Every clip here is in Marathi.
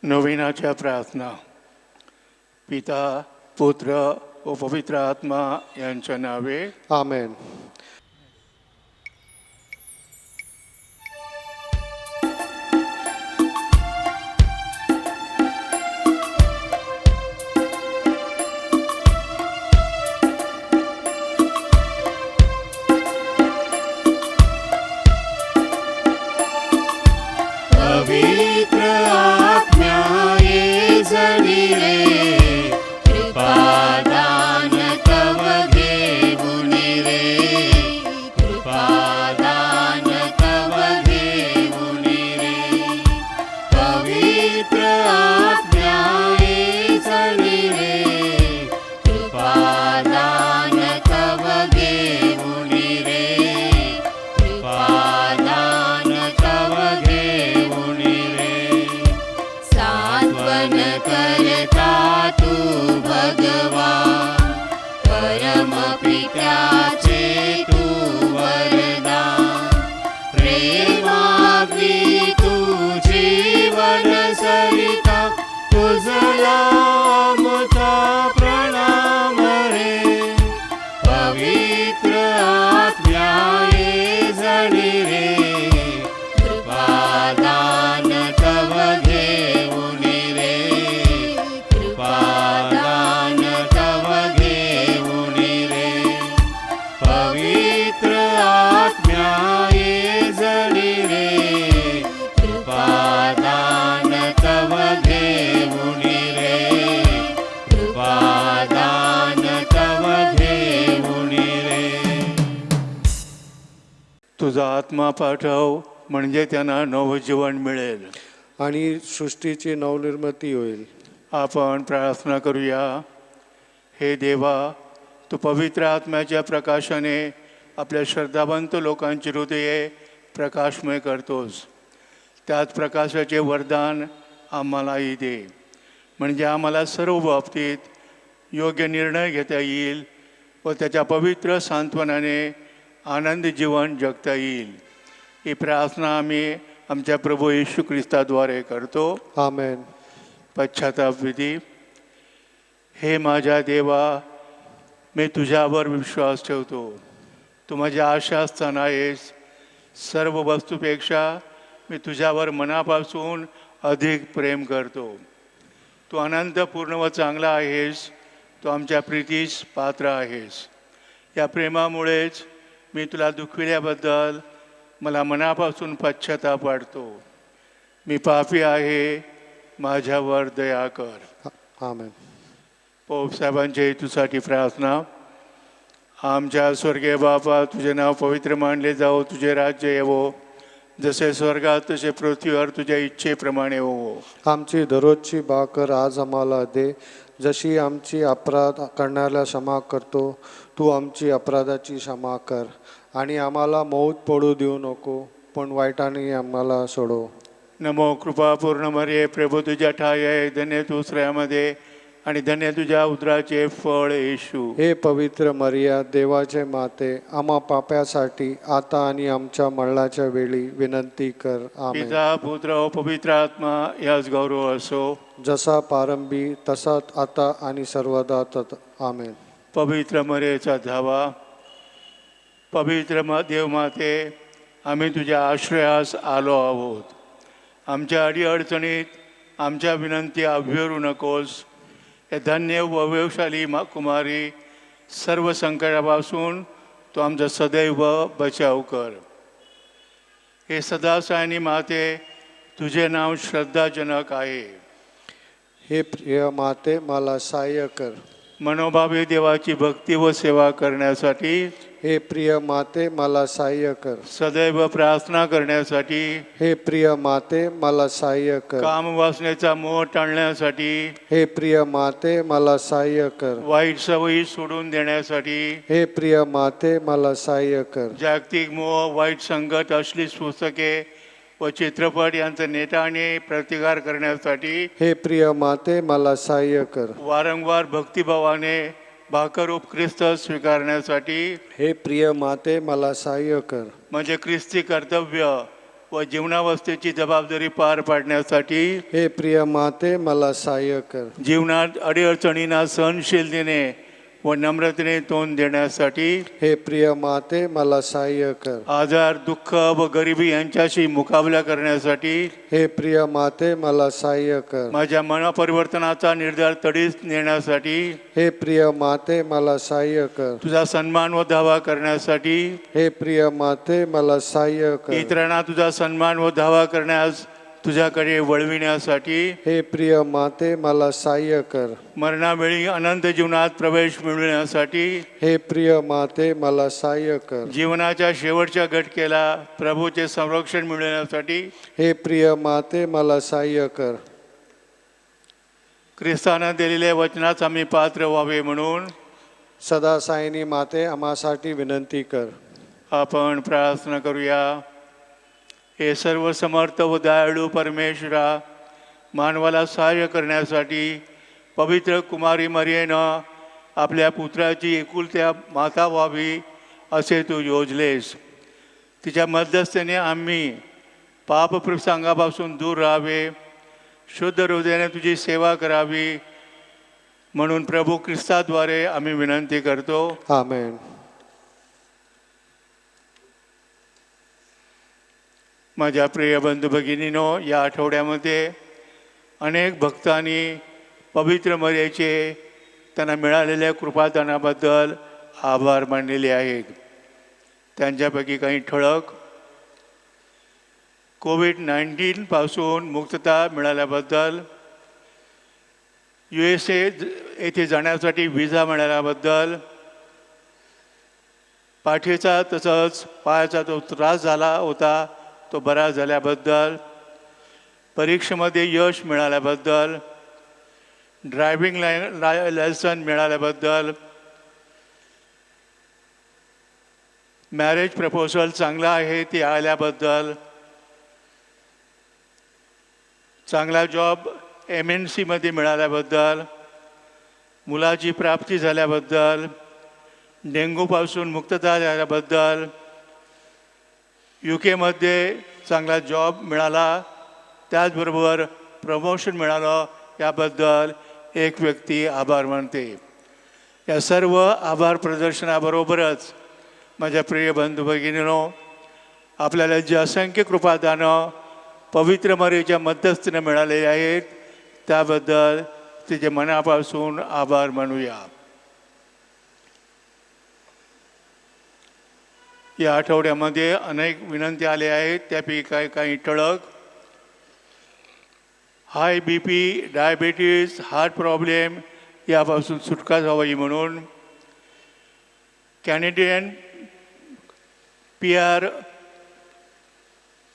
नवीनाच्या प्रार्थना. पिता, पुत्र व पवित्र आत्मा यांच्या नावे. आमेन. पवित्र आत्म्याये जणी रे, कृपादान तव घेऊनी रे, कृपादान तव घेऊनी रे. पवित्र आत्म्याये जणी रे, कृपादान तव घेऊनी रे, कृपादान तव घेऊनी रे. सात्वन करता तू भगवान, परमपित्याचे तू वरदान. प्रेमाग्नी तू जीवन सरिता, तुझला आमचा प्रणाम रे. पवित्र आत्म्याये जणी रे, कृपादान तव घेऊनी रे, कृपादान तव घेऊनी रे. पवित्र आत्म्याये जणी रे, कृपादान तव घेऊनी रे, कृपादान तव घेऊनी रे. तुझा आत्मा पाठव, म्हणजे त्यांना नवजीवन मिळेल आणि सृष्टीची नवनिर्मिती होईल. आपण प्रार्थना करूया. हे देवा, तू पवित्र आत्म्याच्या प्रकाशाने आपल्या श्रद्धावंत लोकांची हृदये प्रकाशमय करतोस. त्याच प्रकाशाचे वरदान आम्हालाही दे, म्हणजे आम्हाला सर्व बाबतीत योग्य निर्णय घेता येईल व त्याच्या पवित्र सांत्वनाने आनंदी जीवन जगता येईल. ही प्रार्थना आम्ही आमच्या प्रभू येशू ख्रिस्ताद्वारे करतो. आमेन. पश्चाताप विधी. हे माझ्या देवा, मी तुझ्यावर विश्वास ठेवतो. तू माझ्या आशास्थान आहेस. सर्व वस्तूपेक्षा मी तुझ्यावर मनापासून अधिक प्रेम करतो. तू अनंतपूर्ण व चांगला आहेस. तू आमच्या प्रीतीस पात्र आहेस. या प्रेमामुळेच मी तुला दुखविल्याबद्दल मला मनापासून पश्चाताप वाटतो. मी पापी आहे, माझ्यावर दया कर. आमेन. पोप साहेबांच्या हेतूसाठी प्रार्थना. आमच्या स्वर्गीय बापा, तुझे नाव पवित्र मानले जावो, तुझे राज्य येवो, जसे स्वर्गात तसे पृथ्वीवर तुझ्या इच्छेप्रमाणे होवो. आमची दररोजची भाकर आज आम्हाला दे, जशी आमची अपराध करण्याला क्षमा करतो, तू आमची अपराधाची क्षमा कर. आणि आम्हाला मौत पडू देऊ नको, पण वाईटाने आम्हाला सोडव. नमो कृपा पूर्ण मरिये, प्रभू तुझ्या ठाई आहे. धन्य तू स्त्रियांमध्ये आणि धन्य तुझ्या उदराचे फळ येशू. हे पवित्र मरिया, देवाचे माते, आम्हा पाप्यासाठी आता आणि आमच्या मरणाच्या वेळी विनंती कर. आमेन. पिता, पुत्र व पवित्र आत्मा याच गौरव असो. जसा प्रारंभी तसाच आता आणि सर्वदा आमेन. पवित्र मरियेचा धावा. पवित्र देवमाते, आम्ही तुझ्या आश्रयास आलो आहोत. आमच्या अडीअडचणीत आमच्या विनंती अभ्यरू नकोस. हे धन्य व वैभवशाली कुमारी, सर्व संकटापासून तू आमचा सदैव बचाव कर. हे सदासायनी माते, तुझे नाव श्रद्धाजनक आहे. हे प्रिय माते, मला सहाय्य कर. मनोभावे देवाची भक्ती व सेवा करण्यासाठी हे प्रिय माते, मला सहाय्य कर. सदैव प्रार्थना करण्यासाठी हे प्रिय माते, मला सहाय्य कर. कामवासनेचा मोह टाळण्यासाठी हे प्रिय माते, मला सहाय्य कर. वाईट सवयी सोडून देण्यासाठी हे प्रिय माते, मला सहाय्य कर. जागतिक मोह, वाईट संगत, अश्लील पुस्तके व चित्रपट यांचा नेटाने प्रतिकार करण्यासाठी हे प्रिय माते, मला सहाय्य कर. वारंवार भक्तिभावाने भाकरूप ख्रिस्त स्वीकारण्यासाठी हे प्रिय माते, मला सहाय्य कर. म्हणजे ख्रिस्ती कर्तव्य व जीवनावस्थेची जबाबदारी पार पाडण्यासाठी हे प्रिय माते मला सहाय्य कर. जीवनात अडीअडचणींना सहनशीलतेने व नम्रतेने तोंड देण्यासाठी हे प्रिय माते मला सहाय्य कर. आजार, दुःख व गरिबी यांच्याशी मुकाबला करण्यासाठी हे प्रिय माते मला सहाय्य कर. माझ्या मनपरिवर्तनाचा निर्धार तडीस नेण्यासाठी हे प्रिय माते मला सहाय्य कर. तुझा सन्मान व धावा करण्यासाठी हे प्रिय माते मला सहाय्य कर. इतरांना तुझा सन्मान व धावा करण्यास तुझ्याकडे वळविण्यासाठी हे प्रिय माते मला सहाय्य कर. मरणावेळी अनंत जीवनात प्रवेश मिळविण्यासाठी हे प्रिय माते मला सहाय्य कर. जीवनाच्या शेवटच्या घटकेला प्रभूचे संरक्षण मिळवण्यासाठी हे प्रिय माते मला सहाय्य कर. ख्रिस्तानं दिलेल्या वचनास आम्ही पात्र व्हावे म्हणून सदा सायनी माते आम्हासाठी विनंती कर. आपण प्रार्थना करूया. हे सर्व समर्थ व दयाळू परमेश्वरा, मानवाला सहाय्य करण्यासाठी पवित्र कुमारी मरियेनं आपल्या पुत्राची एकुलत्या माता व्हावी असे तू योजलेस. तिच्या मध्यस्थेने आम्ही पापप्रसंगापासून दूर राहावे, शुद्ध हृदयाने तुझी सेवा करावी म्हणून प्रभू ख्रिस्ताद्वारे आम्ही विनंती करतो. आमेन. माझ्या प्रिय बंधू भगिनीनो, या आठवड्यामध्ये अनेक भक्तांनी पवित्र मरियेचे त्यांना मिळालेल्या कृपादानाबद्दल आभार मानलेले आहेत. त्यांच्यापैकी काही ठळक: कोविड-19 पासून मुक्तता मिळाल्याबद्दल, USA येथे जाण्यासाठी व्हिसा मिळाल्याबद्दल, पाठीचा तसंच पायाचा जो त्रास झाला होता तो बरा झाल्याबद्दल, परीक्षेमध्ये यश मिळाल्याबद्दल, ड्रायव्हिंग लायसन मिळाल्याबद्दल, मॅरेज प्रपोजल चांगला आहे ते आल्याबद्दल, चांगला जॉब MNC मध्ये मिळाल्याबद्दल, मुलाची प्राप्ती झाल्याबद्दल, डेंग्यूपासून मुक्तता झाल्याबद्दल, UK मध्ये चांगला जॉब मिळाला, त्याचबरोबर प्रमोशन मिळालं, याबद्दल एक व्यक्ती आभार मानते. या सर्व आभार प्रदर्शनाबरोबरच माझ्या प्रिय बंधू भगिनींनो, आपल्याला जे असंख्य कृपादानं पवित्र मरियेच्या मध्यस्थीने मिळालेले आहेत त्याबद्दल तिचे मनापासून आभार मानूया. या आठवड्यामध्ये अनेक विनंती आल्या आहेत, त्यापैकी काही ठळक: हाय BP, डायबिटीज, हार्ट प्रॉब्लेम यापासून सुटका व्हावी म्हणून, कॅनेडियन PR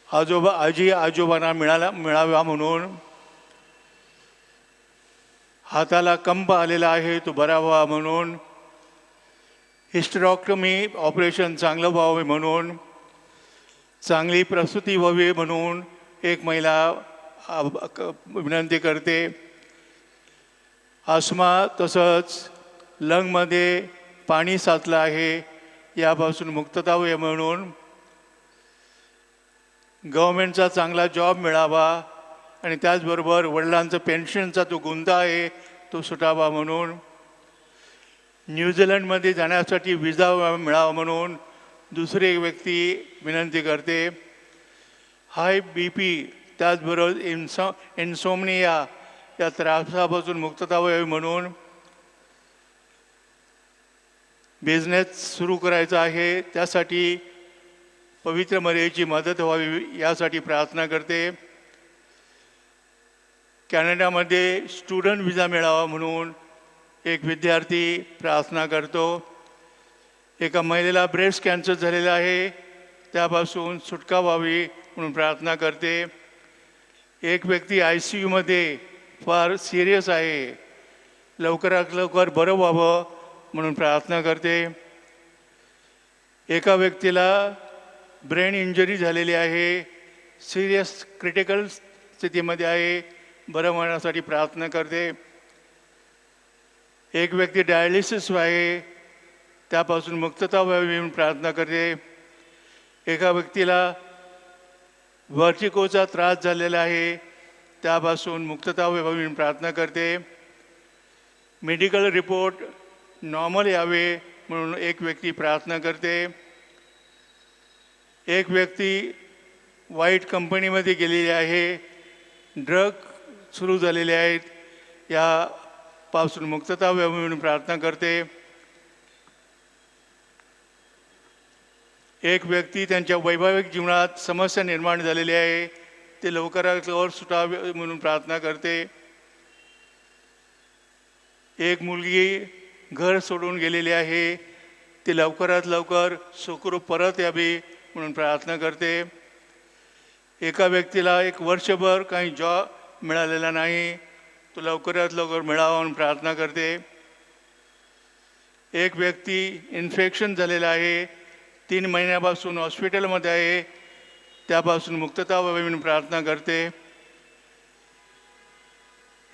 आजी आजोबांना मिळावा म्हणून, हाताला कंप आलेला आहे तो बरा व्हावा म्हणून, हिस्टेरॉक्टमी ऑपरेशन चांगलं व्हावे म्हणून, चांगली प्रसूती व्हावी म्हणून एक महिला विनंती करते. आस्मा तसंच लंगमध्ये पाणी साचलं आहे यापासून मुक्तता व्हावी म्हणून, गव्हर्मेंटचा चांगला जॉब मिळावा आणि त्याचबरोबर वडिलांचं पेन्शनचा जो गुंता आहे तो सुटावा म्हणून, न्यूझीलंडमध्ये जाण्यासाठी व्हिसा मिळावा म्हणून दुसरी एक व्यक्ती विनंती करते. हाय BP, त्याचबरोबर इन्सोमनिया या त्रासापासून मुक्तता व्हावी म्हणून, बिझनेस सुरू करायचा आहे त्यासाठी पवित्र मरियेची मदत व्हावी यासाठी प्रार्थना करते. कॅनडामध्ये स्टुडंट व्हिसा मिळावा म्हणून एक विद्यार्थी प्रार्थना करतो. एका महिलेला ब्रेस्ट कॅन्सर झालेला आहे त्यापासून सुटका व्हावी म्हणून प्रार्थना करते. एक व्यक्ती ICU मध्ये फार सिरियस आहे, लवकरात लवकर बरं व्हावं म्हणून प्रार्थना करते. एका व्यक्तीला ब्रेन इंजरी झालेली आहे, सिरियस क्रिटिकल स्थितीमध्ये आहे, बरं होण्यासाठी प्रार्थना करते. एक व्यक्ती डायलिसिस आहे त्यापासून मुक्तता व्हावी म्हणून प्रार्थना करते. एका व्यक्तीला व्हर्टिकोचा त्रास झालेला आहे त्यापासून मुक्तता व्हावी म्हणून प्रार्थना करते. मेडिकल रिपोर्ट नॉर्मल यावे म्हणून एक व्यक्ती प्रार्थना करते. एक व्यक्ती वाईट कंपनीमध्ये गेलेली आहे, ड्रग सुरू झालेले आहेत, यापासून मुक्तता व्हावी म्हणून प्रार्थना करते. एक व्यक्ती त्यांच्या वैवाहिक जीवनात समस्या निर्माण झालेली आहे, ते लवकरात लवकर सुटावे म्हणून प्रार्थना करते. एक मुलगी घर सोडून गेलेली आहे, ती लवकरात लवकर सुखरूप परत यावी म्हणून प्रार्थना करते. एका व्यक्तीला एक वर्षभर काही जॉब मिळालेला नाही, तो लवकरात लवकर मिळावा म्हणून प्रार्थना करते. एक व्यक्ती इन्फेक्शन झालेलं आहे, 3 महिन्यापासून हॉस्पिटलमध्ये आहे, त्यापासून मुक्तता व्हावी म्हणून प्रार्थना करते.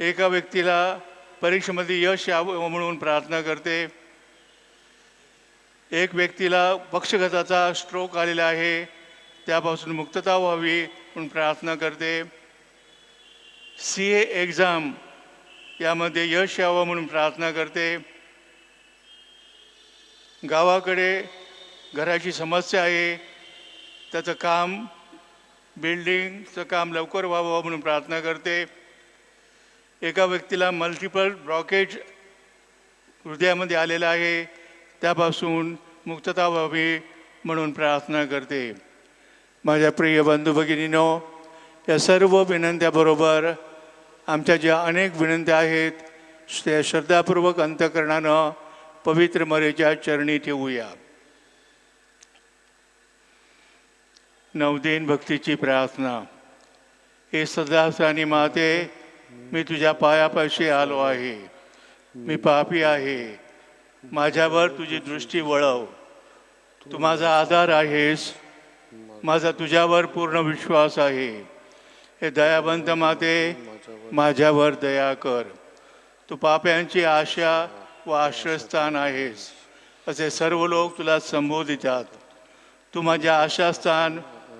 एका व्यक्तीला परीक्षेमध्ये यश यावं म्हणून प्रार्थना करते. एक व्यक्तीला पक्षघाताचा स्ट्रोक आलेला आहे, त्यापासून मुक्तता व्हावी म्हणून प्रार्थना करते. CA एक्झाम यामध्ये यश यावं म्हणून प्रार्थना करते. गावाकडे घराची समस्या आहे, त्याचं काम बिल्डिंगचं काम लवकर व्हावं म्हणून प्रार्थना करते. एका व्यक्तीला मल्टिपल ब्लॉकेज हृदयामध्ये आलेलं आहे, त्यापासून मुक्तता व्हावी म्हणून प्रार्थना करते. माझ्या प्रिय बंधू भगिनींनो, या सर्व विनंत्याबरोबर आमच्या ज्या अनेक विनंत्या आहेत त्या श्रद्धापूर्वक अंतःकरणानं पवित्र मरेच्या चरणी ठेवूया. नवदीन भक्तीची प्रार्थना. हे सदासानी माते, मी तुझ्या पायापाशी आलो आहे. मी पापी आहे, माझ्यावर तुझी दृष्टी वळव. तू माझा आधार आहेस, माझा तुझ्यावर पूर्ण विश्वास आहे. हे दयावंत माते, माझ्यावर दया कर. तू पाप्यांची आशा व आश्रयस्थान आहेस, असे सर्व लोक तुला संबोधितात. तू माझ्या आशास्थान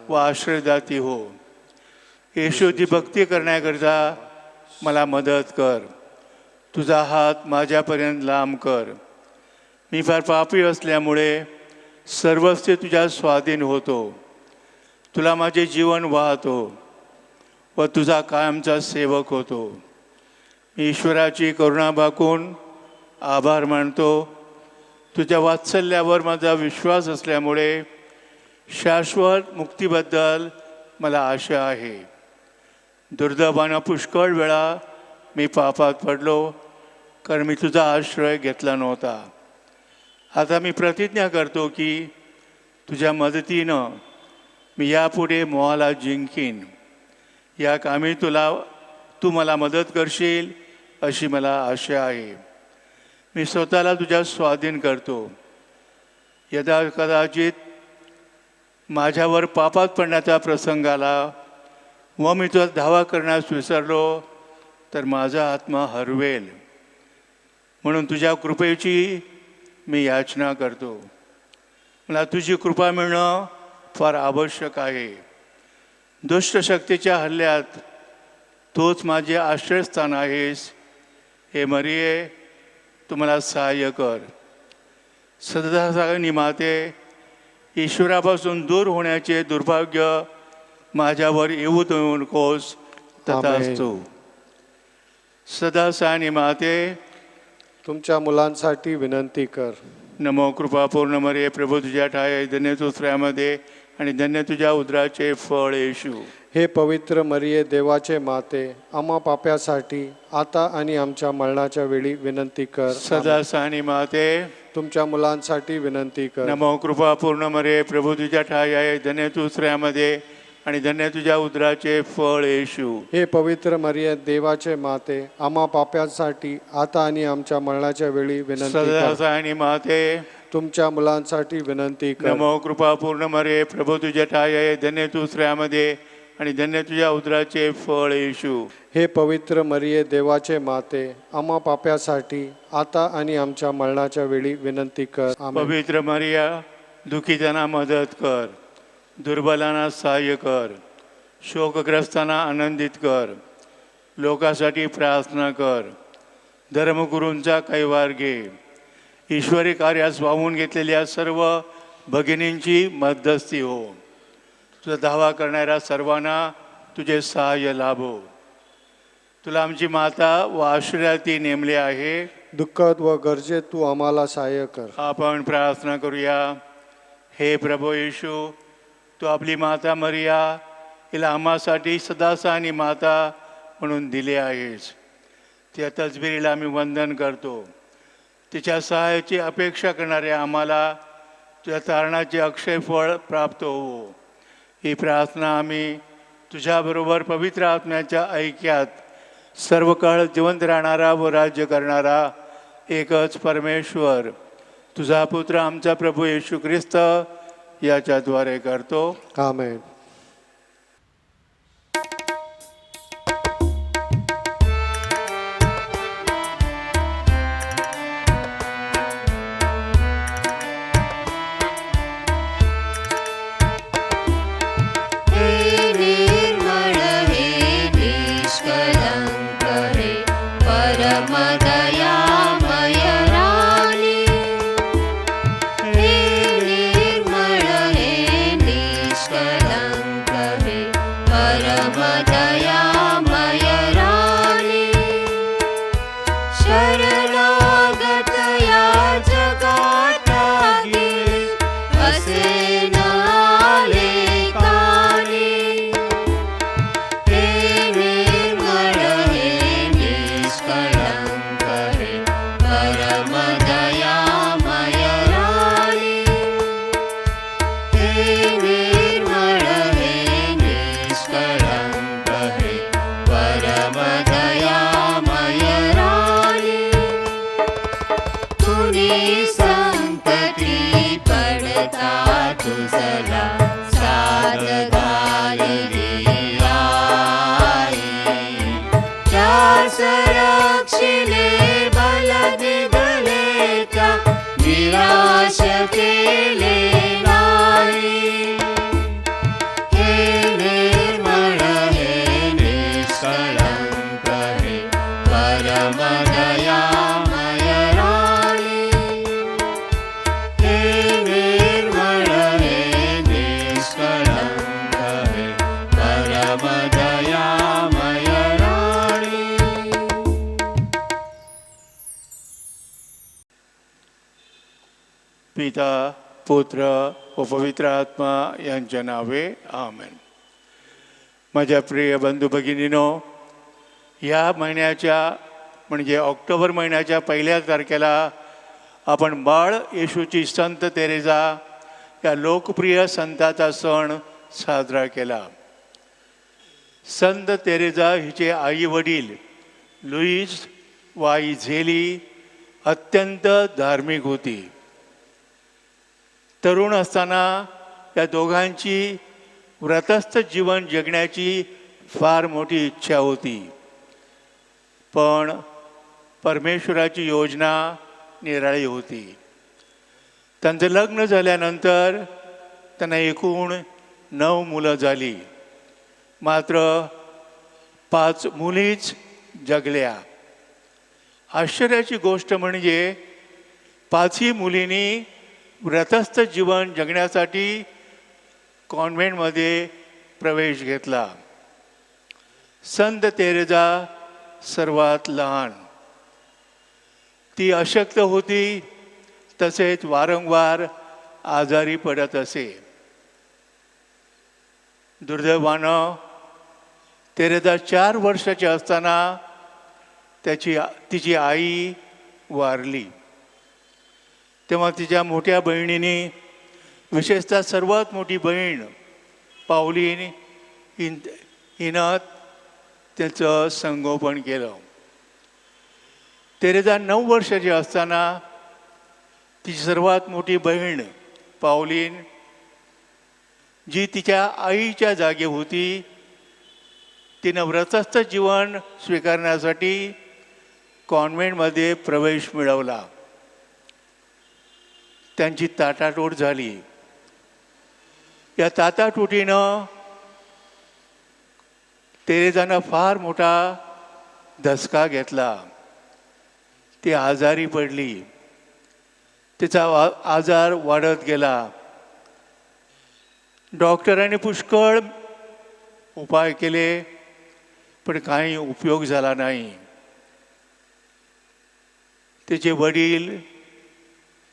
व आश्रयदाती हो. येशूची भक्ती करण्याकरिता मला मदत कर. तुझा हात माझ्यापर्यंत लांब कर. मी फार पापी असल्यामुळे सर्वस्व तुझ्या स्वाधीन होतो. तुला माझे जीवन वाहतो व तुझा कायमचा सेवक होतो. मी ईश्वराची करुणा भाकून आभार मानतो. तुझ्या वात्सल्यावर माझा विश्वास असल्यामुळे शाश्वत मुक्तीबद्दल मला आशा आहे. दुर्दैवानं पुष्कळ वेळा मी पापात पडलो, कारण मी तुझा आश्रय घेतला नव्हता. आता मी प्रतिज्ञा करतो की तुझ्या मदतीनं मी यापुढे मोहाला जिंकीन. या कामी तू मला मदत करशील अशी मला आशा आहे. मी स्वतःला तुझ्या स्वाधीन करतो. यदा कदाचित माझ्यावर पापात पडण्याचा प्रसंग आला व मी तुझा धावा करण्यास विसरलो तर माझा आत्मा हरवेल. म्हणून तुझ्या कृपेची मी याचना करतो. मला तुझी कृपा मिळणं फार आवश्यक आहे. दुष्ट शक्तीच्या हल्ल्यात तोच माझे आश्रयस्थान आहेस. हे मरिये, तू मला सहाय्य कर. सदासानी माते, ईश्वरापासून दूर होण्याचे दुर्भाग्य माझ्यावर येऊ देऊ नकोस. तथास्तु. सदासानी माते, तुमच्या मुलांसाठी विनंती कर. नमो कृपा पूर्ण मरिये, प्रभू तुझ्या ठाई धन्य तू स्त्रियांमध्ये आणि धन्य तुझ्या उदराचे फळ येशू. हे पवित्र मरिये, देवाचे माते, आम्हा पाप्यासाठी आता आणि आमच्या मरणाच्या वेळी विनंती कर. सदासानी माते, तुमच्या मुलांसाठी विनंती कर. नमो कृपा पूर्ण मरिये, प्रभू तुझ्या ठाई आहे धन्य तू स्त्रियांमध्ये आणि धन्य तुझ्या उदराचे फळ येशू. हे पवित्र मरिये, देवाचे माते, आम्हा पाप्यासाठी आता आणि आमच्या मरणाच्या वेळी विनंती कर. सदासानी माते, तुमच्या मुलांसाठी विनंती कर. नमो कृपा पूर्ण मरिये, प्रभू तुझ्या ठाई आहे धन्य तू स्त्रियांमध्ये आणि धन्य तुझ्या उदराचे फळ येशू. हे पवित्र मरिये, देवाचे माते, आम्हा पाप्यासाठी आता आणि आमच्या मरणाच्या वेळी विनंती कर. आमेन. पवित्र मरिया, दुःखीजना मदत कर, दुर्बलांना सहाय्य कर. शोकग्रस्तांना आनंदित कर, लोकांसाठी प्रार्थना कर, धर्मगुरूंचा कैवार घे, ईश्वरी कार्यास वाहून घेतलेल्या सर्व भगिनींची मध्यस्थी हो. तुझा दावा करणाऱ्या सर्वांना तुझे सहाय्य लाभो. तुला आमची माता व आश्रयार्थी नेमले आहे. दुःखद व गरजेत तू आम्हाला सहाय्य कर. आपण प्रार्थना करूया. हे प्रभू येशू, तू आपली माता मरिया हिला आम्हासाठी सदासानी माता म्हणून दिली आहेस. त्या तसबिरीला आम्ही वंदन करतो. तिच्या सहाय्याची अपेक्षा करणाऱ्या आम्हाला तुझ्या तारणाचे अक्षय फळ प्राप्त हो. ही प्रार्थना आम्ही तुझ्याबरोबर पवित्र आत्म्याच्या ऐक्यात सर्व काळ जिवंत राहणारा व राज्य करणारा एकच परमेश्वर तुझा पुत्र आमचा प्रभू येशू ख्रिस्त याच्याद्वारे करतो. आमेन. पिता, पुत्र व पवित्र आत्मा यांच्या नावे आमेन. माझ्या प्रिय बंधू भगिनीनो, या महिन्याच्या म्हणजे ऑक्टोबर महिन्याच्या 1 तारखेला आपण बाळ येशूची संत तेरेजा या लोकप्रिय संताचा सण साजरा केला. संत तेरेजा हिचे आई वडील लुईस व आई झेली अत्यंत धार्मिक होती. तरुण असताना या दोघांची व्रतस्थ जीवन जगण्याची फार मोठी इच्छा होती. पण परमेश्वराची योजना निराळी होती. त्यांचं लग्न झाल्यानंतर त्यांना एकूण 9 मुलं झाली. मात्र 5 मुलीच जगल्या. आश्चर्याची गोष्ट म्हणजे 5ही मुलींनी व्रतस्थ जीवन जगण्यासाठी कॉन्व्हेंटमध्ये प्रवेश घेतला. संत तेरेजा सर्वात लहान. ती अशक्त होती, तसेच वारंवार आजारी पडत असे. दुर्दैवानं तेरेजा 4 वर्षाची असताना तिची आई वारली. तेव्हा तिच्या मोठ्या बहिणीने, विशेषतः सर्वात मोठी बहीण पावलीन हिनं त्याचं संगोपन केलं. तेरेजा 9 वर्षाची असताना तिची सर्वात मोठी बहीण पावलीन, जी तिच्या आईच्या जागी होती, तिनं व्रतस्थ जीवन स्वीकारण्यासाठी कॉन्व्हेंटमध्ये प्रवेश मिळवला. त्यांची ताटाटूट झाली. या ताटाटुटीनं तेरेजानं फार मोठा धसका घेतला. ती आजारी पडली. तिचा आजार वाढत गेला. डॉक्टरांनी पुष्कळ उपाय केले, पण काही उपयोग झाला नाही. तिचे वडील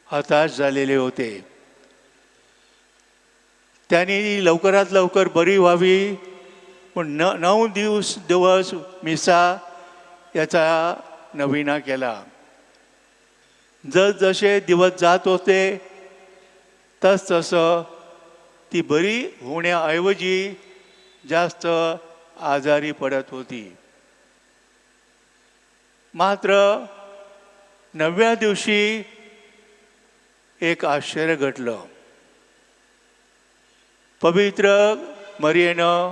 हताश झालेले होते. त्यांनी लवकरात लवकर बरी व्हावी पण 9 दिवस मिसा याचा नविना केला. जसजसे दिवस जात होते तसतसं ती बरी होण्याऐवजी जास्त आजारी पडत होती. मात्र 9व्या दिवशी एक आश्चर्य घडलं. पवित्र मरियेनं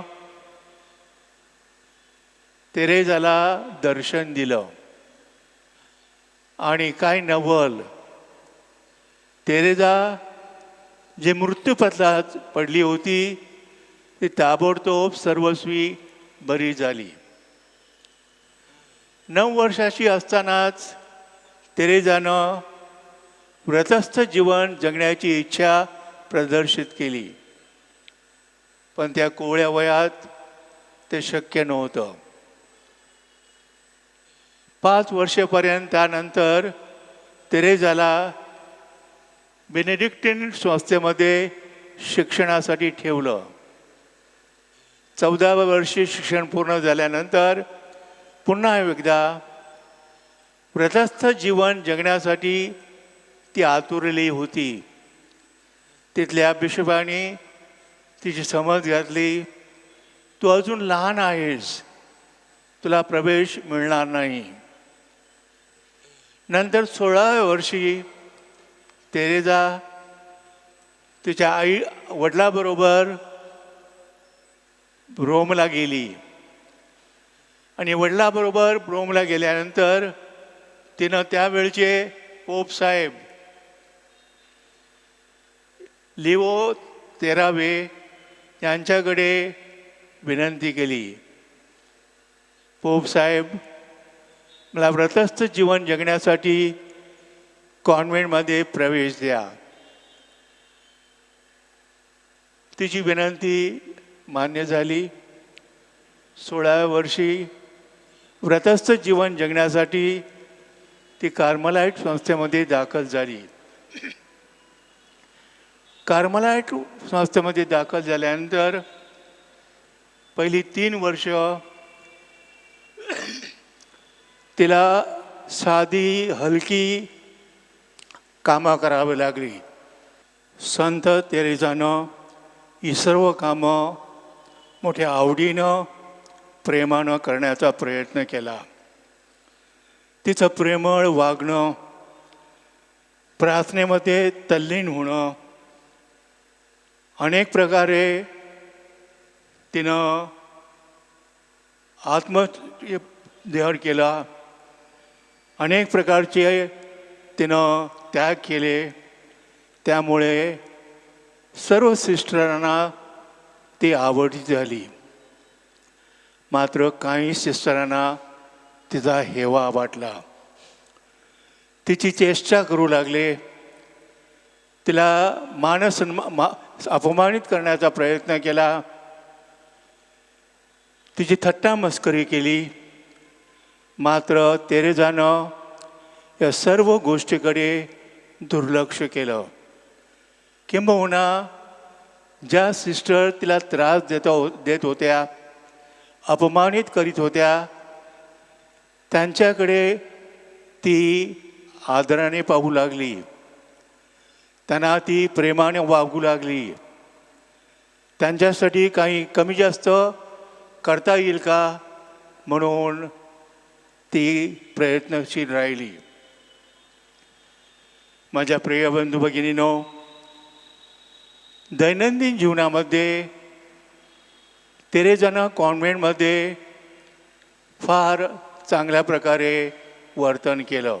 तेरेजाला दर्शन दिलं आणि काय नवल, तेरेजा जे मृत्यूपथात पडली होती ती ताबडतोब सर्वस्वी बरी झाली. 9 वर्षाची असतानाच तेरेजानं व्रतस्थ जीवन जगण्याची इच्छा प्रदर्शित केली, पण त्या कोवळ्या वयात ते शक्य नव्हतं. 5 वर्षेपर्यंत त्यानंतर तेरेजाला बेनेडिक्टिन संस्थेमध्ये शिक्षणासाठी ठेवलं. 14व्या वर्षी शिक्षण पूर्ण झाल्यानंतर पुन्हा एकदा व्रतस्थ जीवन जगण्यासाठी ती आतुरली होती. तिथल्या बिशपाने तिची समज घातली, तू अजून लहान आहेस, तुला प्रवेश मिळणार नाही. नंतर 16व्या वर्षी तेरेजा तिच्या वडिलाबरोबर रोमला गेली आणि वडिलाबरोबर रोमला गेल्यानंतर तिनं त्यावेळचे पोप साहेब लिओ 13वे यांच्याकडे विनंती केली, पोप साहेब मला व्रतस्थ जीवन जगण्यासाठी कॉन्व्हेंटमध्ये प्रवेश द्या. तिची विनंती मान्य झाली. 16व्या वर्षी व्रतस्थ जीवन जगण्यासाठी ती कार्मलाईट संस्थेमध्ये दाखल झाली. कार्मलाईट संस्थेमध्ये दाखल झाल्यानंतर पहिली 3 वर्ष तिला साधी हलकी कामं करावी लागली. संत तेरेजानं ही सर्व कामं मोठ्या आवडीनं प्रेमानं करण्याचा प्रयत्न केला. तिचं प्रेमळ वागणं, प्रार्थनेमध्ये तल्लीन होणं, अनेक प्रकारे तिनं आत्मदेह केला, अनेक प्रकारचे तिनं त्याग केले. त्यामुळे सर्व सिस्टरांना ती आवडती झाली. मात्र काही सिस्टरांना तिचा हेवा वाटला. तिची चेष्टा करू लागले, तिला अपमानित करण्याचा प्रयत्न केला, तिची थट्टा मस्करी केली. मात्र तेरेजानं या सर्व गोष्टीकडे दुर्लक्ष केलं. किंबहुना ज्या सिस्टर तिला त्रास देत होत्या, अपमानित करीत होत्या, त्यांच्याकडे ती आदराने पाहू लागली, त्यांना ती प्रेमाने वागू लागली. त्यांच्यासाठी काही कमी जास्त करता येईल का म्हणून ती प्रयत्नशील राहिली. माझ्या प्रिय बंधू भगिनींनो, दैनंदिन जीवनामध्ये तेरेजानं कॉन्व्हेंटमध्ये फार चांगल्या प्रकारे वर्तन केलं.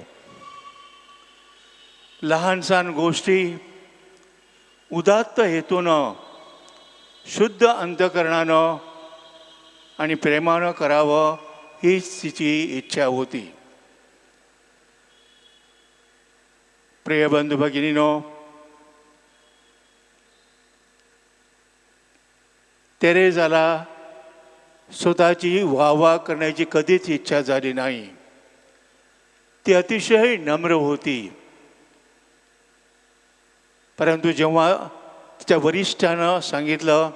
लहानसहान गोष्टी उदात्त हेतूनं, शुद्ध अंतकरणानं आणि प्रेमानं करावं हीच तिची इच्छा होती. प्रिय बंधू भगिनीनो, तेरेजाला स्वतःची वाहवा करण्याची कधीच इच्छा झाली नाही. ती अतिशय नम्र होती. परंतु जेव्हा तिच्या वरिष्ठानं सांगितलं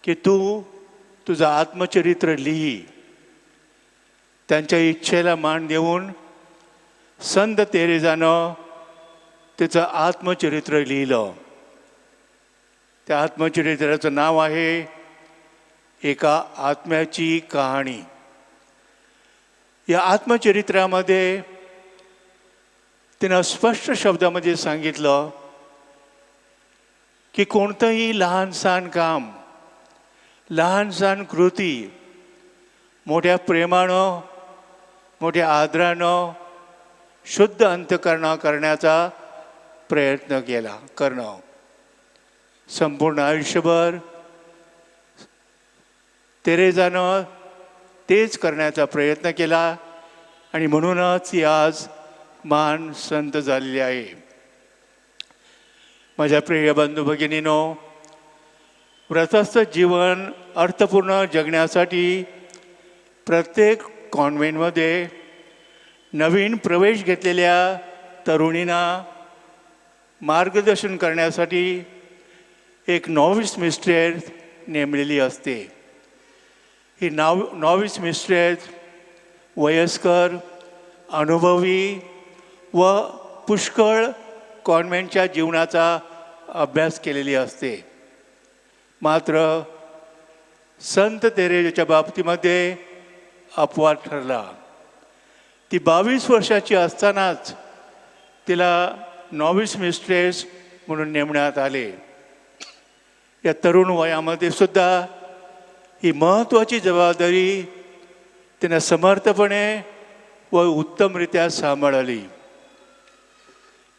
की तू तुझं आत्मचरित्र लिही, त्यांच्या इच्छेला मान देऊन संत तेरेजानं तिचं आत्मचरित्र लिहिलं. त्या आत्मचरित्राचं नाव आहे एका आत्म्याची कहाणी. या आत्मचरित्रामध्ये तिनं स्पष्ट शब्दामध्ये सांगितलं की कोणतंही लहानसहान काम, लहानसहान कृती मोठ्या प्रेमानं, मोठ्या आदरानं, शुद्ध अंतःकरणानं करण्याचा प्रयत्न करणं. संपूर्ण आयुष्यभर तेरेजानं तेच करण्याचा प्रयत्न केला आणि म्हणूनच ती आज महान संत झालेली आहे. माझ्या प्रिय बंधू भगिनीनो, व्रतस्थ जीवन अर्थपूर्ण जगण्यासाठी प्रत्येक कॉन्व्हेंटमध्ये नवीन प्रवेश घेतलेल्या तरुणींना मार्गदर्शन करण्यासाठी एक नॉविस मिस्ट्रेस नेमलेली असते. ही नॉविस मिस्ट्रेस वयस्कर, अनुभवी व पुष्कळ कॉन्व्हेंटच्या जीवनाचा अभ्यास केलेली असते. मात्र संत तेरेजाच्या बाबतीमध्ये अपवाद ठरला. ती 22 वर्षाची असतानाच तिला नॉविस मिस्ट्रेस म्हणून नेमण्यात आले. या तरुण वयामध्ये सुद्धा ही महत्त्वाची जबाबदारी तिने समर्थपणे व उत्तमरित्या सांभाळली.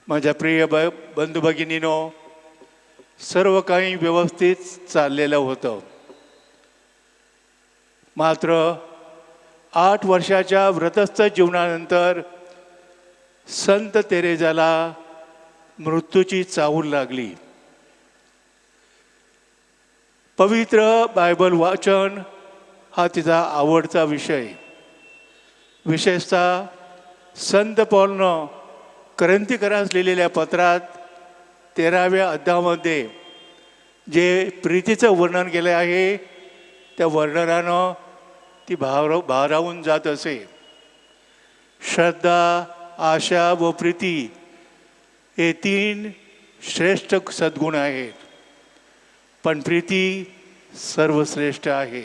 माझ्या प्रिय बंधू भगिनीनो, सर्व काही व्यवस्थित चाललेलं होतं. मात्र 8 वर्षाच्या व्रतस्थ जीवनानंतर संत तेरेजाला मृत्यूची चाहूल लागली. पवित्र बायबल वाचन हा तिचा आवडता विषय. विशेषतः संत पौलनं करंथीकरास लिहिलेल्या पत्रात 13व्या अध्यायामध्ये जे प्रीतीचं वर्णन केलं आहे, त्या वर्णनानं ती भारावून जात असे. श्रद्धा, आशा व प्रीती हे 3 श्रेष्ठ सद्गुण आहेत, पण प्रीती सर्वश्रेष्ठ आहे.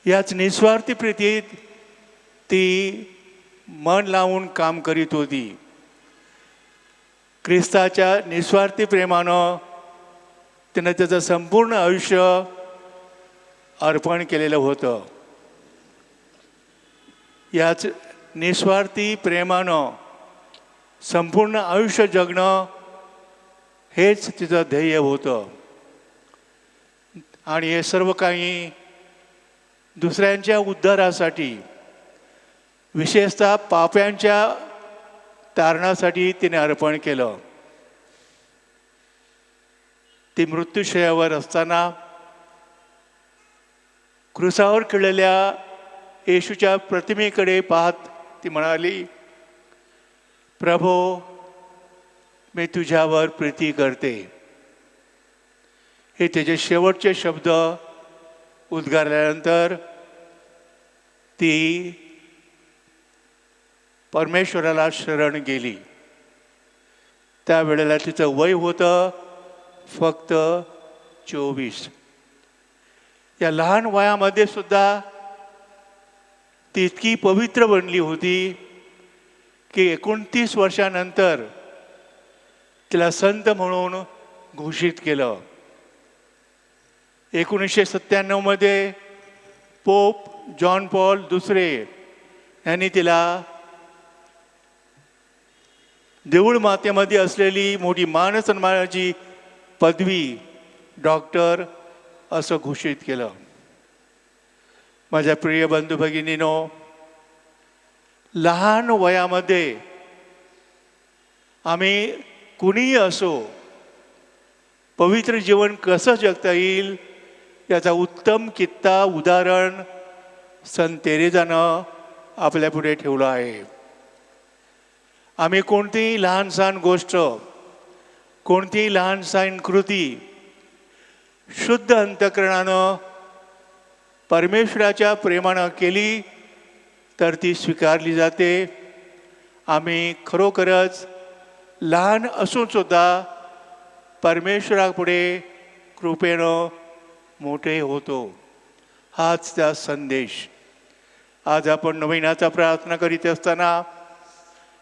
याच निस्वार्थी प्रीतीत ती मन लावून काम करीत होती. ख्रिस्ताच्या निस्वार्थी प्रेमानं तिनं त्याचं संपूर्ण आयुष्य अर्पण केलेलं होतं. याच निस्वार्थी प्रेमानं संपूर्ण आयुष्य जगणं हेच तिचं ध्येय होतं. आणि हे सर्व काही दुसऱ्यांच्या उद्धारासाठी, विशेषतः पाप्यांच्या तारणासाठी तिने अर्पण केलं. ती मृत्यूशय्यावर असताना क्रुसावर खिळलेल्या येशूच्या प्रतिमेकडे पाहत ती म्हणाली, प्रभो, मी तुझ्यावर प्रीती करते. हे त्याचे शेवटचे शब्द उद्गारल्यानंतर ती परमेश्वराला शरण गेली. त्यावेळेला तिचं वय होतं फक्त 24. या लहान वयामध्ये सुद्धा ती इतकी पवित्र बनली होती की 29 वर्षानंतर तिला संत म्हणून घोषित केलं. 1997 मध्ये पोप जॉन पॉल दुसरे यांनी तिला देऊळ मातेमध्ये असलेली मोठी मानसन्मानाची पदवी डॉक्टर असं घोषित केलं. माझ्या प्रिय बंधू भगिनीनो, लहान वयामध्ये आम्ही कुणीही असो पवित्र जीवन कसं जगता येईल याचा उत्तम कित्ता उदाहरण संत तेरेजानं आपल्यापुढे ठेवलं आहे. आम्ही कोणतीही लहान सहान गोष्ट, कोणतीही लहान सहान कृती शुद्ध अंतःकरणानं परमेश्वराच्या प्रेमानं केली तर ती स्वीकारली जाते. आम्ही खरोखरच लहान असून सुद्धा परमेश्वरापुढे कृपेनं मोठे होतो. हाच त्या संदेश. आज आपण नवीनाचा प्रार्थना करीत असताना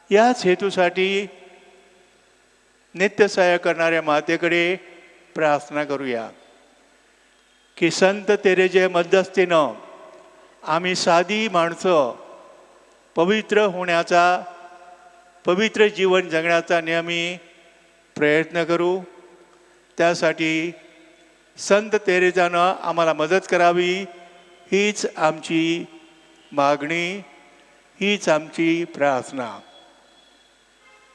याच हेतूसाठी नित्यसहाय्य करणाऱ्या मातेकडे प्रार्थना करूया की संत तेरेच्या मध्यस्थीनं आम्ही साधी माणसं पवित्र होण्याचा, पवित्र जीवन जगण्याचा नेहमी प्रयत्न करू. त्यासाठी संत तेरेजानं आम्हाला मदत करावी हीच आमची मागणी, हीच आमची प्रार्थना.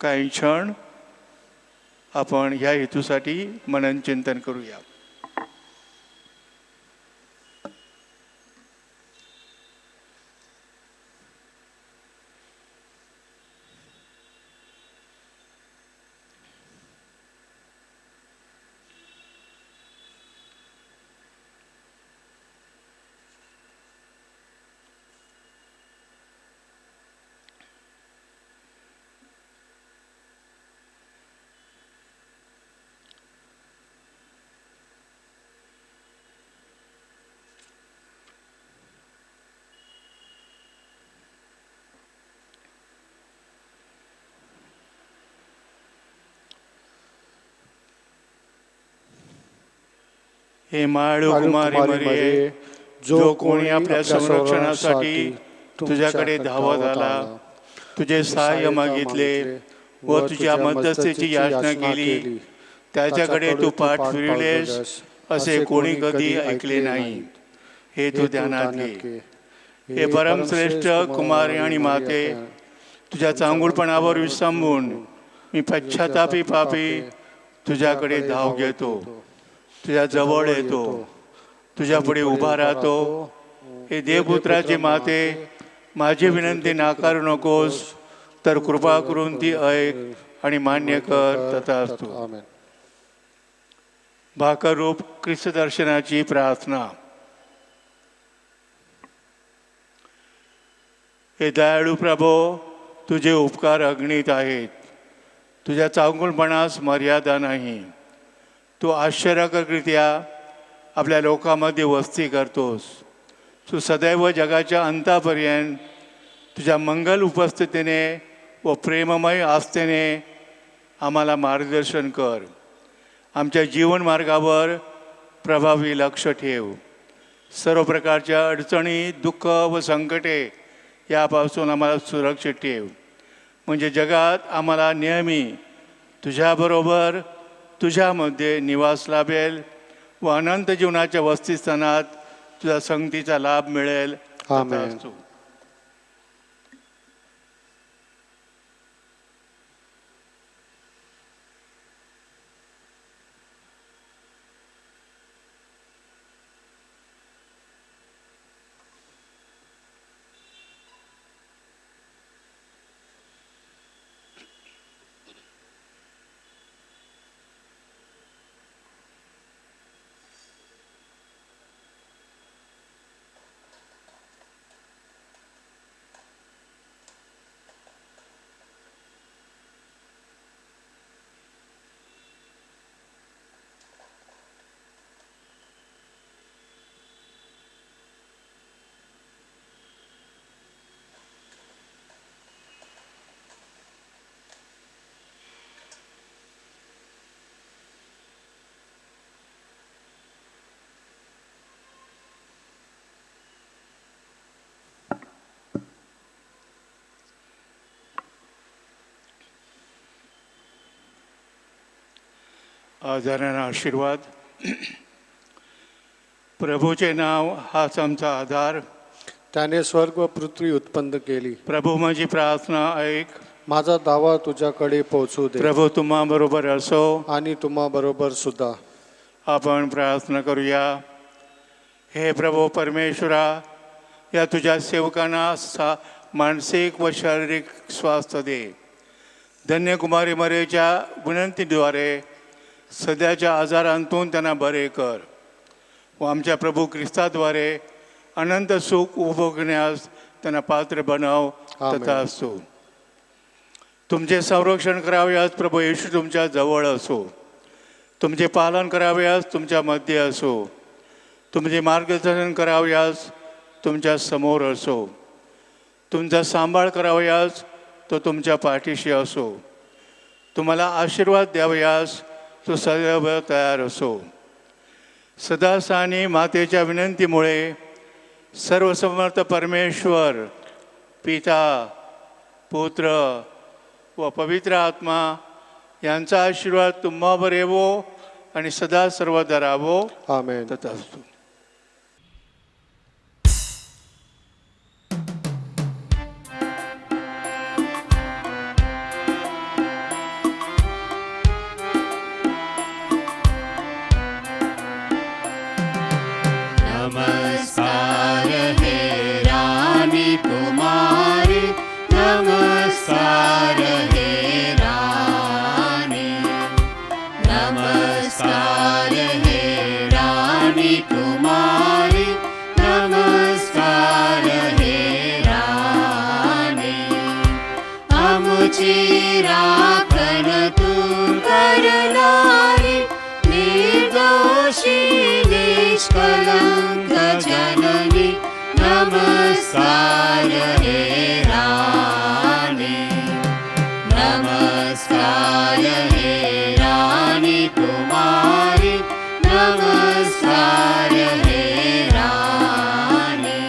काही क्षण आपण ह्या हेतूसाठी मनन चिंतन करूया. हे माळू कुमारी मरिये, जो कोणी आपल्या संरक्षणासाठी तुझ्याकडे धावत आला, तुझे सहाय्य मागितले व तुझ्या मध्यस्थीची याचना केली, त्याच्याकडे तू पाठ फिरवलेस असे कोणी कधी ऐकले नाही. हे तू ध्यानात घे. हे परमश्रेष्ठ कुमारी आणि माते, तुझ्या चांगुलपणावर विसंबून मी पश्चातापी पापी तुझ्याकडे धाव घेतो, तुझ्या जवळ येतो, तुझ्या पुढे उभा राहतो. हे देवपुत्राची माते, माझी विनंती नाकारू नकोस, तर कृपा करून ती ऐक आणि मान्य कर. तथास्तु. भाकर रूप ख्रिस्त दर्शनाची प्रार्थना. हे दयाळू प्रभो, तुझे उपकार अगणित आहेत, तुझ्या चांगुलपणास मर्यादा नाही. तू आश्चर्यकारकरित्या आपल्या लोकांमध्ये वस्ती करतोस. तू सदैव जगाच्या अंतापर्यंत तुझ्या मंगल उपस्थितीने व प्रेममय आस्थेने आम्हाला मार्गदर्शन कर. आमच्या जीवन मार्गावर प्रभावी लक्ष ठेव. सर्व प्रकारच्या अडचणी, दुःख व संकटे यापासून आम्हाला सुरक्षित ठेव, म्हणजे जगात आम्हाला नेहमी तुझ्याबरोबर, तुझ्यामध्ये निवास लाभेल व अनंत जीवनाच्या वस्तीस्थानात तुझ्या संगतीचा लाभ मिळेल. आमेन. आधारानं आशीर्वाद. प्रभूचे नाव हाच आमचा आधार. त्याने स्वर्ग व पृथ्वी उत्पन्न केली. प्रभू माझी प्रार्थना ऐक. माझा दावा तुझ्याकडे पोहोचू दे प्रभू तुम्हा बरोबर असो. आणि तुम्हा बरोबर सुद्धा. आपण प्रार्थना करूया. हे प्रभू परमेश्वरा, या तुझ्या सेवकांना मानसिक व शारीरिक स्वास्थ्य दे. धन्य कुमारी मरेच्या विनंतीद्वारे सध्याच्या आजारांतून त्यांना बरे कर व आमच्या प्रभू ख्रिस्ताद्वारे अनंत सुख उपभोगण्यास त्यांना पात्र बनव. आमेन. तथा असो. तुमचे संरक्षण करावयास प्रभू येशू तुमच्या जवळ असो. तुमचे पालन करावयास तुमच्या मध्ये असो. तुमचे मार्गदर्शन करावयास तुमच्या समोर असो. तुमचा सांभाळ करावयास तो तुमच्या पाठीशी असो. तुम्हाला आशीर्वाद द्यावयास तो सदैव तयार असो. सदासानी मातेच्या विनंतीमुळे सर्वसमर्थ परमेश्वर पिता, पुत्र व पवित्र आत्मा यांचा आशीर्वाद तुम्हावर येवो आणि सदा सर्वदा राहावो. आमेन. तथास्तु. नमस्कार हे रानी कुमारी, नमस्कार हे रानी, नमस्कार हे रानी कुमारी, नमस्कार हे रानी. आमची राखण तू करणारी, निर्दोषी निष्कलंक जननी, नमस्कार हे रानी, नमस्कार हे रानी कुमारी, नमस्कार हे रानी.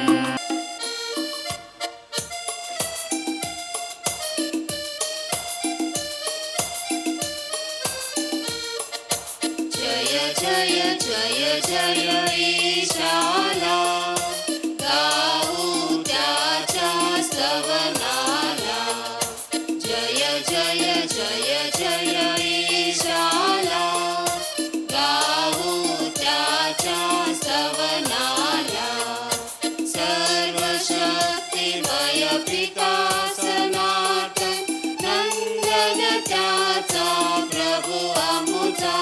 जय जय जय जय ईशाला, गाऊ त्याच्या स्तवनाला. जय जय जय जय ईशाला, गाऊ त्याच्या स्तवनाला. सर्वशक्तिमय पिता सनातन, नंदन त्याचा प्रभू आमुचा.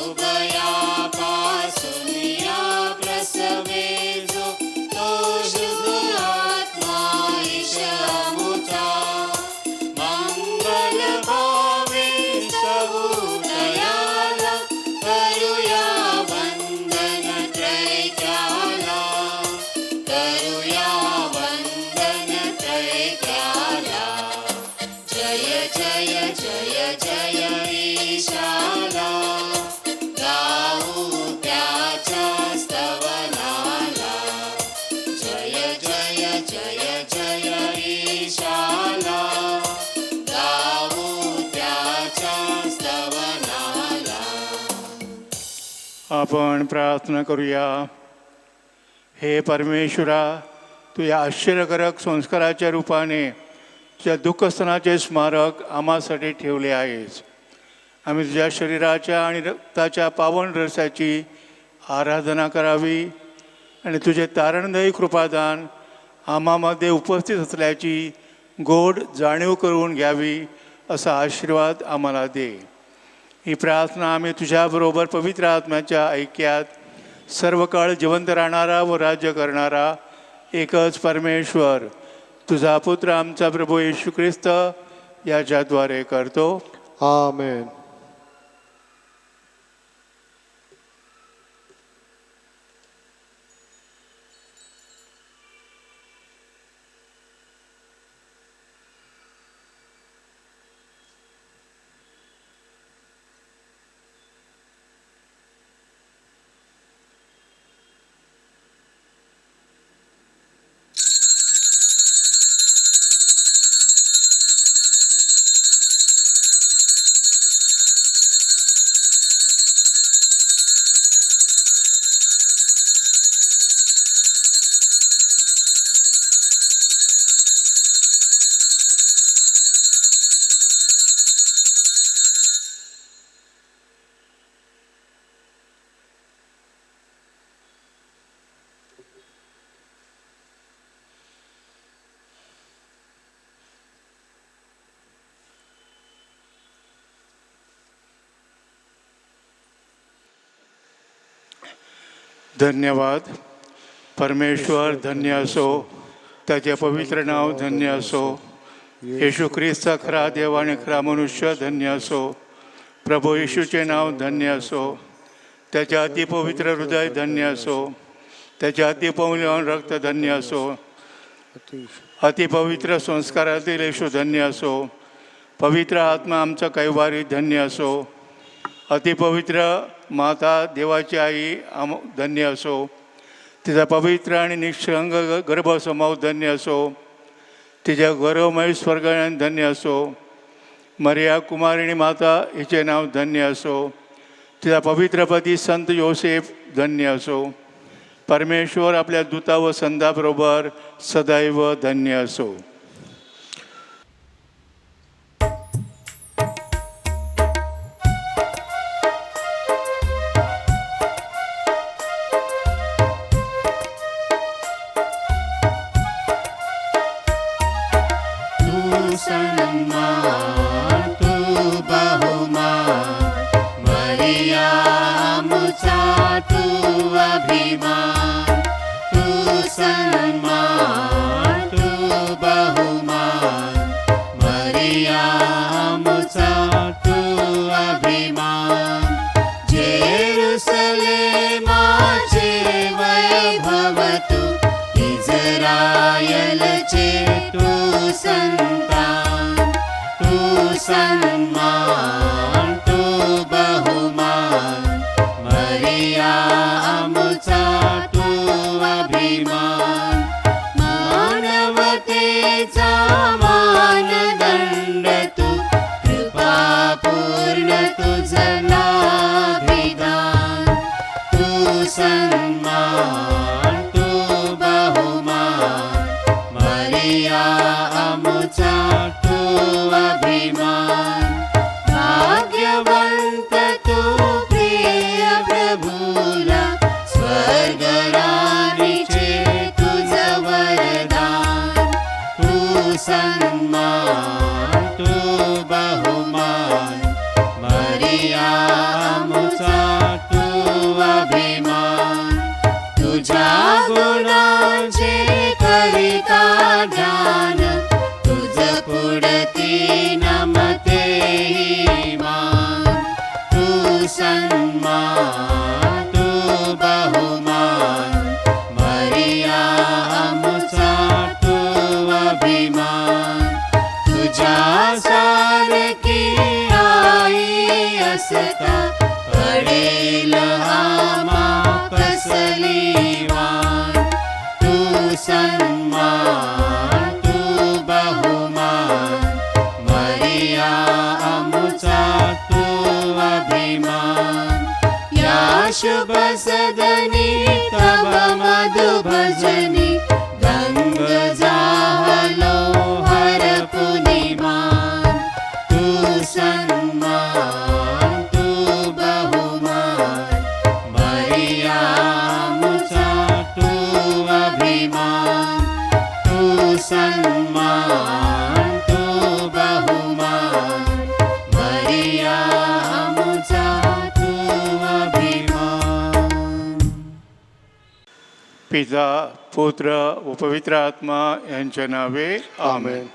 उभयापासून या प्रसवे जो, तो शुभ आत्मा ईश आमुचा. मंगल भावे सबूतयाला, करूया वंदन त्रैक्याला, करूया वंदन त्रैक्याला. जय जय जय जय ईशाला, गाऊ त्याच्या स्तवनाला. जय जय जय जय ईशाला, गाऊ त्याच्या स्तवनाला. आपण प्रार्थना करूया. हे परमेश्वरा, तू या आश्चर्यकारक संस्काराच्या रूपाने तुझ्या दुःखस्थानाचे स्मारक आम्हासाठी ठेवले आहेस. आम्ही तुझ्या शरीराच्या आणि रक्ताच्या पावन रसाची आराधना करावी आणि तुझे तारणदायी कृपादान आम्हामध्ये उपस्थित असल्याची गोड जाणीव करून घ्यावी असा आशीर्वाद आम्हाला दे. ही प्रार्थना आम्ही तुझ्याबरोबर पवित्र आत्म्याच्या ऐक्यात सर्व काळ जिवंत राहणारा व राज्य करणारा एकच परमेश्वर, तुझा पुत्र आमचा प्रभू येशू ख्रिस्त याच्याद्वारे करतो. आमेन. धन्यवाद. परमेश्वर धन्य असो, त्याचे पवित्र नाव धन्य असो. येशू ख्रिस्ता खरा देव आणि खरा मनुष्य धन्य असो. प्रभू येशूचे नाव धन्य असो. त्याचे अतिपवित्र हृदय धन्य असो. त्याचे अतिमौल्यवान रक्त धन्य असो. अतिपवित्र संस्कारातील येशू धन्य असो. पवित्र आत्मा आमचा कैवारी धन्य असो. अतिपवित्र माता देवाची आई धन्य असो. तिचा पवित्र आणि निष्कंग गर्भसमूह धन्य असो. तिच्या गौरवमय स्वर्गायन धन्य असो. मरिया कुमारिणी माता हिचे नाव धन्य असो. तिचा पवित्र पती संत योसेफ धन्य असो. परमेश्वर आपल्या दूता व संताबरोबर सदैव धन्य असो. सन्मान तू बहुमान, मरिया आमचा तू अभिमान. तू सन्मान तू बहुमान, मरिया आमचा तू अभिमान. जेरुसलेमाचे वैभव तू, इस्रायलचे तू संतान. तू सन्मान तू बहुमान, मरिया आमचा तू अभिमान. मानवतेचा मानदंड तू, कृपापूर्ण तुझं नाभिधान. तू सन्मान तू बहुमान, मरिया आमचा तू अभिमान. भाग्यवंत तू प्रिय प्रभूला, स्वर्गराणीचे तुझं वरदान. तू सन्मान तू बहुमान, मरिया आमचा तू अभिमान. तुझ्या गुणांचे करिता ध्यान, तुझं पुढती नमते मान. तू सन्मान तू बहुमान, मरिया आमचा तू अभिमान. तुझ्या सारखी आई असता, पडेल आम्हा कसली वान. तू सन्मान तू बहुमान, मरिया आमचा तू अभिमान. या शुभ सदनी तव मधुभजनी, गंग जाहलो हर पुनिमान. तू सन्मान तू बहुमान, मरिया आमचा तू अभिमान. तू सन्मान तू बहुमान, मरिया आमचा तू अभिमान. पिता पुत्र व पवित्र आत्मा यांच्या नावे आमेन.